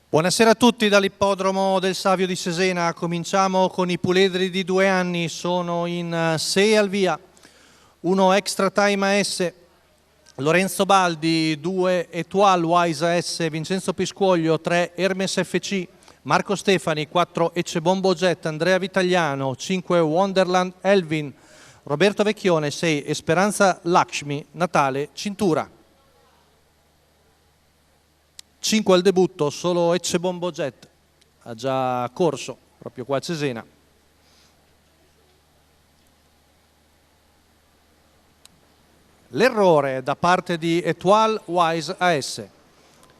Buonasera a tutti dall'ippodromo del Savio di Cesena. Cominciamo con i puledri di 2 anni, sono in 6 al via. 1 Extra Time AS, Lorenzo Baldi, 2 Etoile Wise AS, Vincenzo Piscuoglio, 3 Hermes FC, Marco Stefani, 4 Ecebombo Jet, Andrea Vitagliano, 5 Wonderland Elvin, Roberto Vecchione, 6 Esperanza Lakshmi, Natale Cintura. 5 al debutto, solo Ecebombo Jet ha già corso proprio qua a Cesena. L'errore da parte di Etoile Wise AS.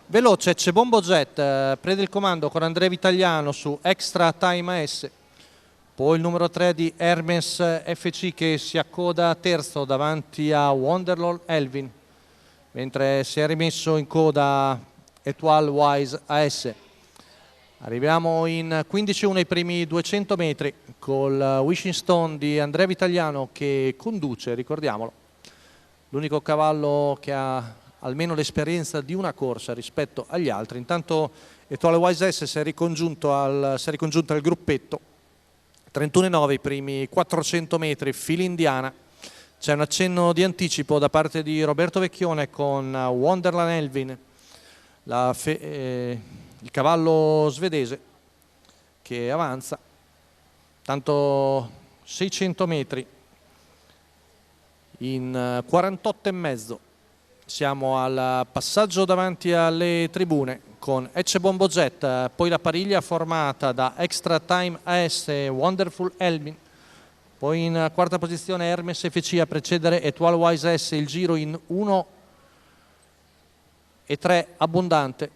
Veloce Ecebombo Jet, prende il comando con Andrea Vitagliano su Extra Time AS. Poi il numero 3 di Hermes FC che si accoda terzo davanti a Wonderland Elvin, mentre si è rimesso in coda Etoile Wise AS. Arriviamo in 15-1 ai primi 200 metri col Wishing Stone di Andrea Vitagliano che conduce, ricordiamolo, l'unico cavallo che ha almeno l'esperienza di una corsa rispetto agli altri. Intanto Etoile Wise AS si è ricongiunto al gruppetto. 31,9 i primi 400 metri, fila indiana. C'è un accenno di anticipo da parte di Roberto Vecchione con Wonderland Elvin, il cavallo svedese che avanza. Tanto 600 metri in 48,5. Siamo al passaggio davanti alle tribune con Ecebombo Jet, poi la pariglia formata da Extra Time AS e Wonderful Elvin, poi in quarta posizione Hermes FC a precedere Etoile Wise AS, il giro in 1,3 abbondante.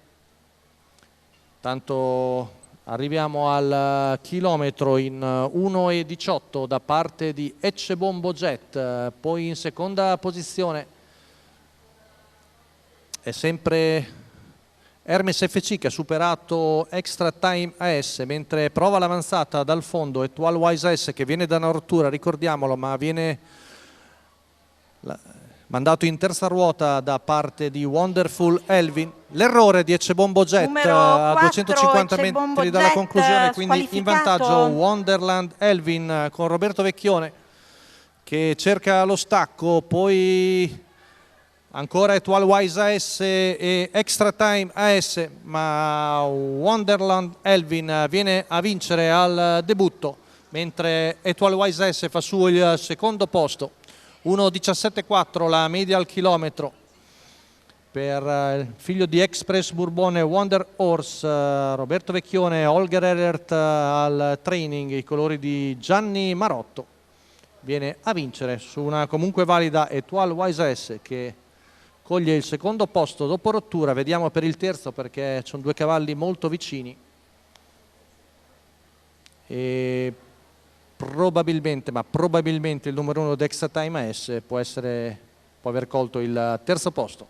Tanto arriviamo al chilometro in 1,18 da parte di Ecebombo Jet, poi in seconda posizione è sempre Hermes FC che ha superato Extra Time AS, mentre prova l'avanzata dal fondo Etoile Wise AS che viene da una rottura, ricordiamolo, ma viene mandato in terza ruota da parte di Wonderful Elvin. L'errore di Ecebombo Jet a 250 metri dalla conclusione, quindi in vantaggio Wonderland Elvin con Roberto Vecchione che cerca lo stacco, poi ancora Etoile Wise AS e Extra Time AS, ma Wonderland Elvin viene a vincere al debutto, mentre Etoile Wise AS fa su il secondo posto. 1,17,4 la media al chilometro per il figlio di Express Bourbon Wonder Horse, Roberto Vecchione, Holger Erert al training, i colori di Gianni Marotto. Viene a vincere su una comunque valida Etoile Wise AS che coglie il secondo posto dopo rottura. Vediamo per il terzo perché sono due cavalli molto vicini e probabilmente il numero 1 di Extra Time AS può aver colto il terzo posto.